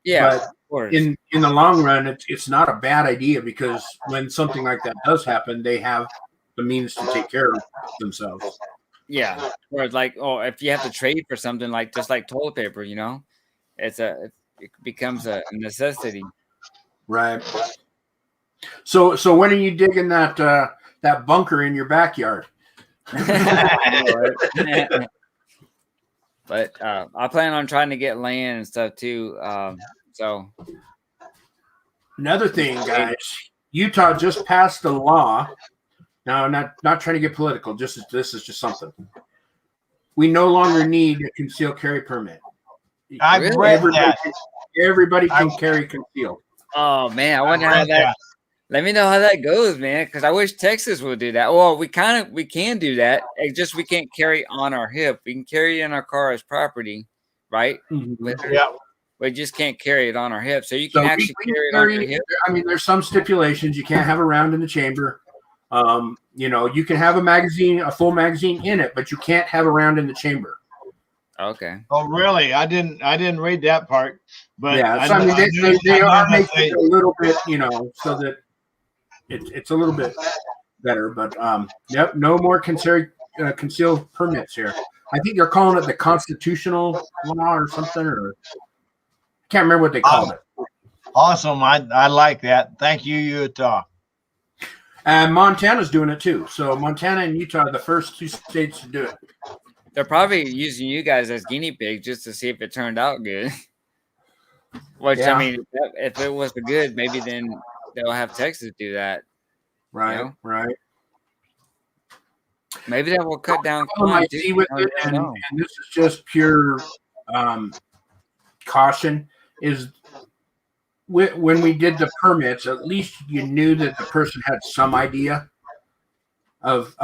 Yeah, but of course. In the long run, it's not a bad idea because when something like that does happen, they have the means to take care of themselves. Yeah. Or like, if you have to trade for something like just like toilet paper, it becomes a necessity. Right. So when are you digging that bunker in your backyard? But I plan on trying to get land and stuff too. So another thing, guys, Utah just passed a law. Now, I'm not trying to get political. This is just something. We no longer need a concealed carry permit. I've read that. Everybody can carry concealed. Oh man, I wonder how that. Let me know how that goes, man. Because I wish Texas would do that. Well, we can do that. It's just we can't carry on our hip. We can carry it in our car as property, right? Mm-hmm. Yeah. We just can't carry it on our hip. So you can carry it on your hip. I mean, there's some stipulations. You can't have a round in the chamber. You can have a full magazine in it, but you can't have a round in the chamber. Okay. Oh, really? I didn't read that part. But yeah, so they are making it a little bit, so that it's a little bit better. But yep, no more concealed permits here. I think they're calling it the constitutional law or something, or I can't remember what they called it. Awesome. I like that. Thank you, Utah. And Montana's doing it too. So Montana and Utah are the first 2 states to do it. They're probably using you guys as guinea pigs just to see if it turned out good. Which, I mean, if it was good, maybe then they'll have Texas do that. Right, right. Maybe that will cut down crime too. With it, and this is just pure caution, is when we did the permits, at least you knew that the person had some idea of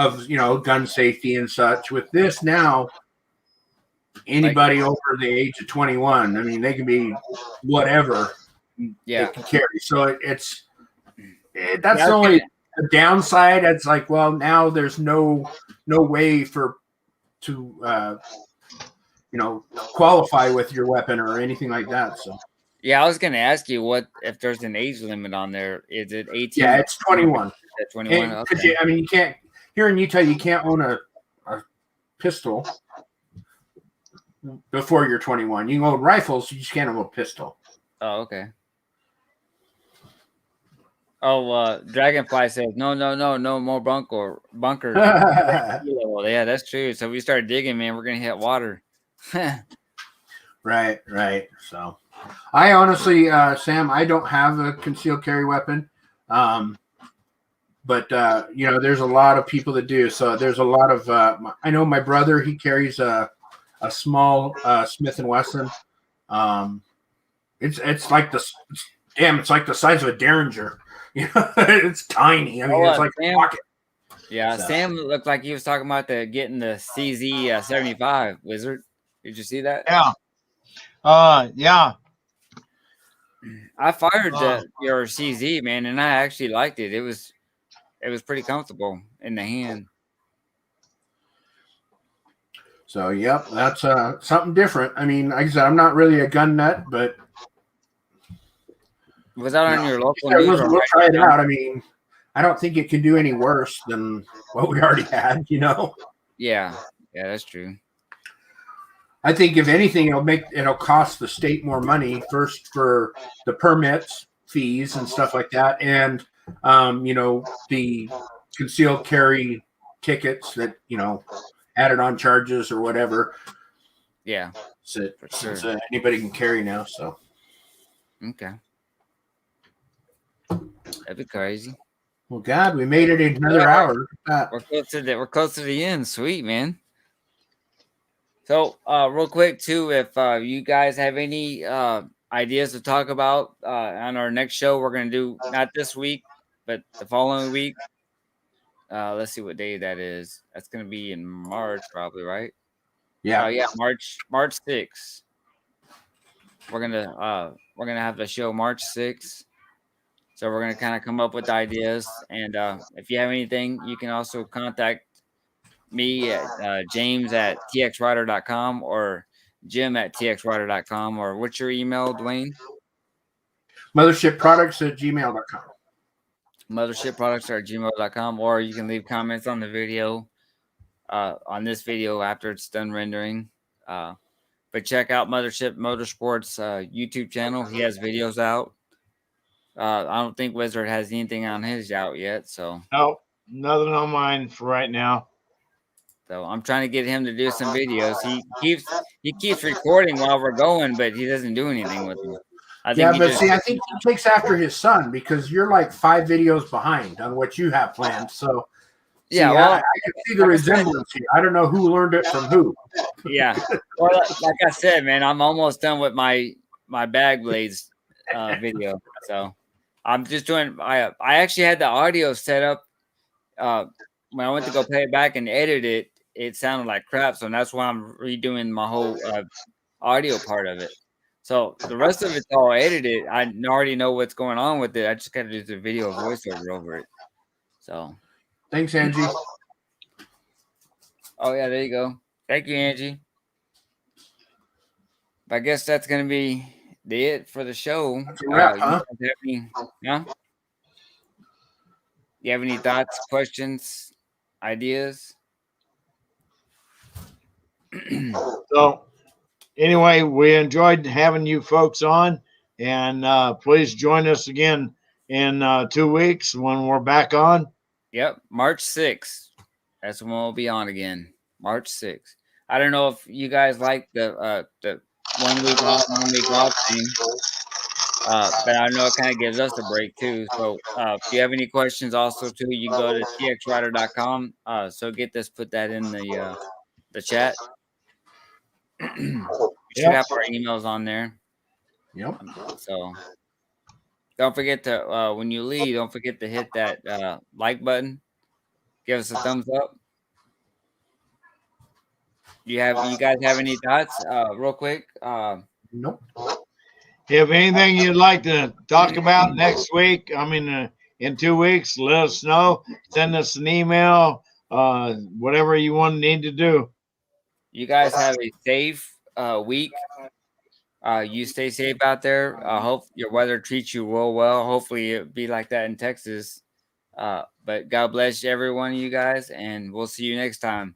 gun safety and such. With this now, anybody over the age of 21, I mean, they can be whatever they can carry. So that's the only downside. It's like, well, now there's no way to qualify with your weapon or anything like that. So yeah, I was gonna ask you what if there's an age limit on there. Is it 18? Yeah, it's 21. 21. Okay. I mean, you can't here in Utah. You can't own a pistol before you're 21. You can own rifles. You just can't own a pistol. Oh, okay. Oh, Dragonfly says no more bunker. Yeah, that's true. So we start digging, man. We're gonna hit water. Right. So, I honestly, Sam, I don't have a concealed carry weapon, but there's a lot of people that do. So there's a lot of. I know my brother. He carries a small Smith and Wesson. It's like it's like the size of a Derringer. It's tiny. I mean, it's like a pocket. Yeah, so. Sam looked like he was talking about getting the CZ 75 Wizard. Did you see that? Yeah. Yeah. I fired your CZ, man, and I actually liked it. It was pretty comfortable in the hand. So, yep, that's something different. I mean, like I said, I'm not really a gun nut, but was that on your local? We'll try it out. I mean, I don't think it can do any worse than what we already had. Yeah, that's true. I think if anything, it'll cost the state more money first for the permits, fees, and stuff like that, and the concealed carry tickets that added on charges or whatever. Yeah, since anybody can carry now. So okay, that'd be crazy. Well, God, we made it another hour. We're close to the end. Sweet, man. So, real quick too, if you guys have any ideas to talk about on our next show, we're gonna do not this week, but the following week. Let's see what day that is. That's gonna be in March, probably, right? Yeah. Yeah, March 6th. We're gonna have the show March 6th. So we're gonna kind of come up with ideas, and if you have anything, you can also contact me at James at txrider.com or Jim at txrider.com, or what's your email, Dwayne? Mothershipproducts@gmail.com. Mothershipproducts@gmail.com, or you can leave comments on the video, on this video after it's done rendering. But check out Mothership Motorsports YouTube channel. He has videos out. I don't think Wizard has anything on his out yet, so no, nothing on mine for right now. So I'm trying to get him to do some videos. He keeps recording while we're going, but he doesn't do anything with them. I think he takes after his son because you're like 5 videos behind on what you have planned. So yeah, I can see the resemblance here. I don't know who learned it from who. Yeah, well, like I said, man, I'm almost done with my bag blades video. So I'm just doing. I actually had the audio set up. When I went to go play it back and edit it, it sounded like crap. So that's why I'm redoing my whole audio part of it. So the rest of it's all edited. I already know what's going on with it. I just got to do the video voiceover over it. So thanks, Angie. Oh, yeah, there you go. Thank you, Angie. I guess that's going to be it for the show. That's a wrap, huh? You have any thoughts, questions, ideas? So anyway, we enjoyed having you folks on, and please join us again in 2 weeks when we're back on. Yep, March 6th. That's when we'll be on again. March 6th. I don't know if you guys like the 1 week off thing. But I know it kind of gives us a break too. So if you have any questions also too, you can go to txrider.com. So put that in the chat. We should have our emails on there. Yep. So don't forget to when you leave, don't forget to hit that like button. give us a thumbs up. You guys have any thoughts? Real quick. Nope. If anything you'd like to talk about next week, in 2 weeks, let us know. Send us an email. Whatever you need to do. You guys have a safe week. You stay safe out there. Hope your weather treats you real well. Hopefully it be like that in Texas. But God bless every one of you guys, and we'll see you next time.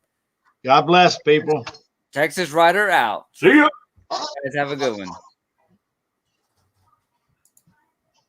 God bless, people. Texas Rider out. See ya. You guys have a good one.